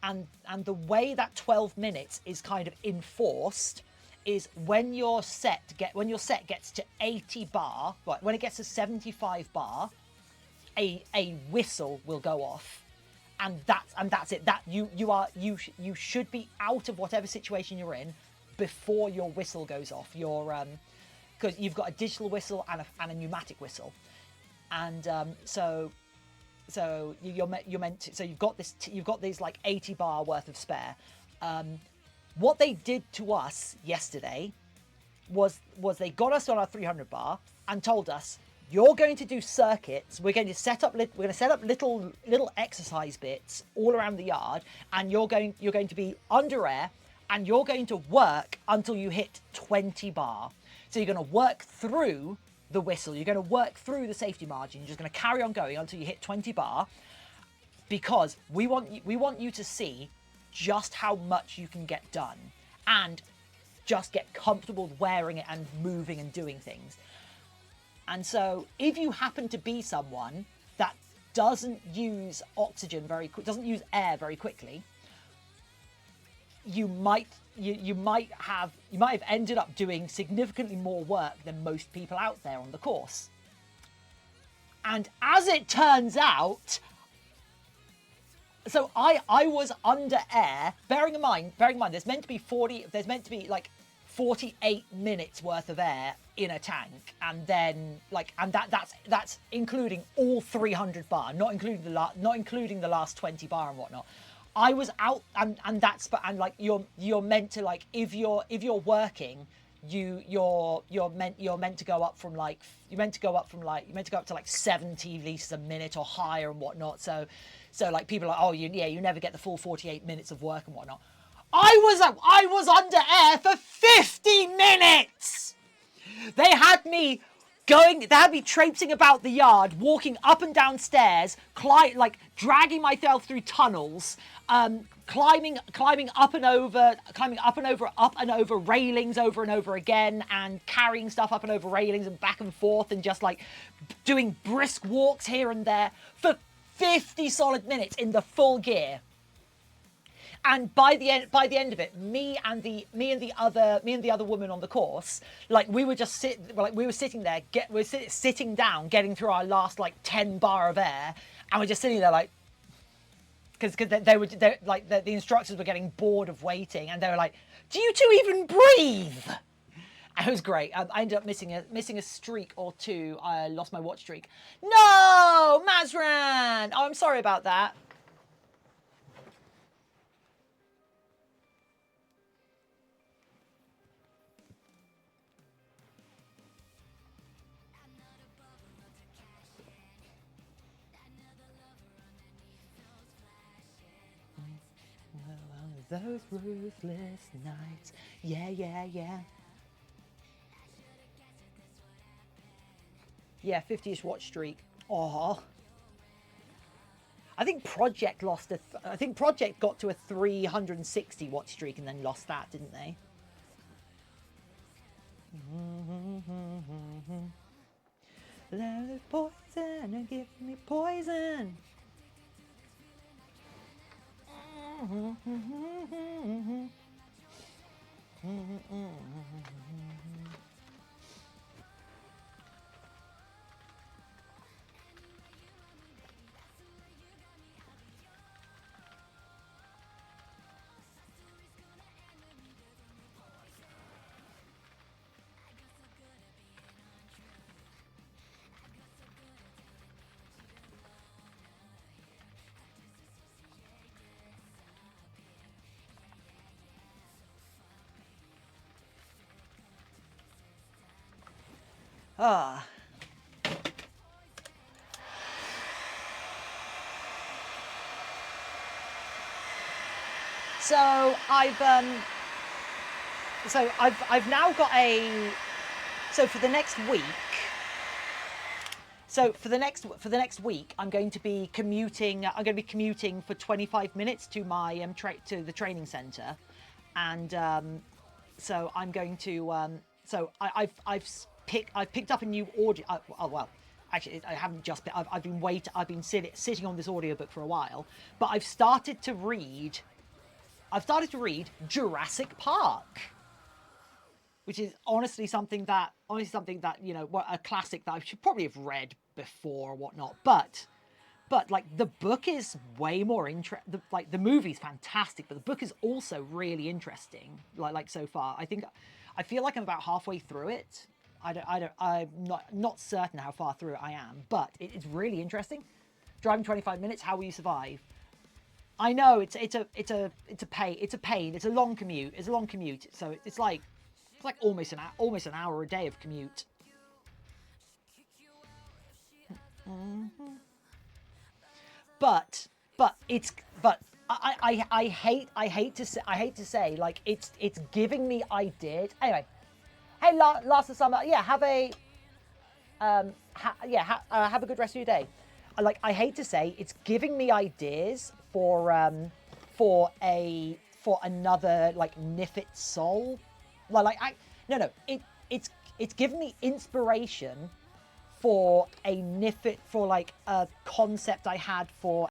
and the way that 12 minutes is kind of enforced is when your set gets to 80 bar, right, when it gets to 75 bar, a whistle will go off, and that's it. That you should be out of whatever situation you're in before your whistle goes off. Because you've got a digital whistle and a pneumatic whistle, and so you're meant to. So you've got these like 80 bar worth of spare. What they did to us yesterday was they got us on our 300 bar and told us, you're going to do circuits. We're going to set up little exercise bits all around the yard, and you're going to be under air, and you're going to work until you hit 20 bar. So you're going to work through the whistle. You're going to work through the safety margin. You're just going to carry on going until you hit 20 bar, because we want you to see just how much you can get done and just get comfortable wearing it and moving and doing things. And so if you happen to be someone that doesn't use doesn't use air very quickly, you might have ended up doing significantly more work than most people out there on the course. And as it turns out, so I was under air, bearing in mind there's meant to be like 48 minutes worth of air in a tank, and then that's including all 300 bar, not including the last 20 bar and whatnot. I was out, and like you're meant to, like, if you're working, you're meant to go up from like 70 liters a minute or higher and whatnot. So like people are like, oh, you never get the full 48 minutes of work and whatnot. I was under air for 50 minutes. They had me traipsing about the yard, walking up and down stairs, dragging myself through tunnels, climbing up and over railings over and over again, and carrying stuff up and over railings and back and forth, and just like doing brisk walks here and there for 50 solid minutes in the full gear. And by the end of it, me and the other woman on the course, like we were sitting there, sitting down, getting through our last like 10 bar of air, and we're just sitting there like, because the instructors were getting bored of waiting, and they were like, "Do you two even breathe?" And it was great. I ended up missing a streak or two. I lost my watch streak. No, Mazran! Oh, I'm sorry about that. Those ruthless nights, yeah. Yeah, 50-ish watch streak. Oh, I think Project got to a 360 watch streak and then lost that, didn't they? Love is poison and give me poison. Ah. So I've now got for the next week. So for the next week, I'm going to be commuting. I'm going to be commuting for 25 minutes to my to the training centre, and so I'm going to. So I've picked up a new audio. Actually, I haven't just. I've been sitting on this audiobook for a while, but I've started to read I've started to read Jurassic Park, which is honestly something that you know, a classic that I should probably have read before or whatnot. But like the book is way more interesting. Like the movie's fantastic, but the book is also really interesting. Like so far, I feel like I'm about halfway through it. I'm not certain how far through it I am, but it's really interesting. Driving 25 minutes, how will you survive? I know it's a pain. It's a pain. It's a long commute. It's a long commute. So it's like almost an hour a day of commute. But it's but I hate to say like it's giving me ideas. Anyway, hey, last of summer, yeah, have a have a good rest of your day. Like I hate to say, it's giving me ideas for another like Nifit Soul. Like I no no it's given me inspiration for a Nifit for like a concept I had for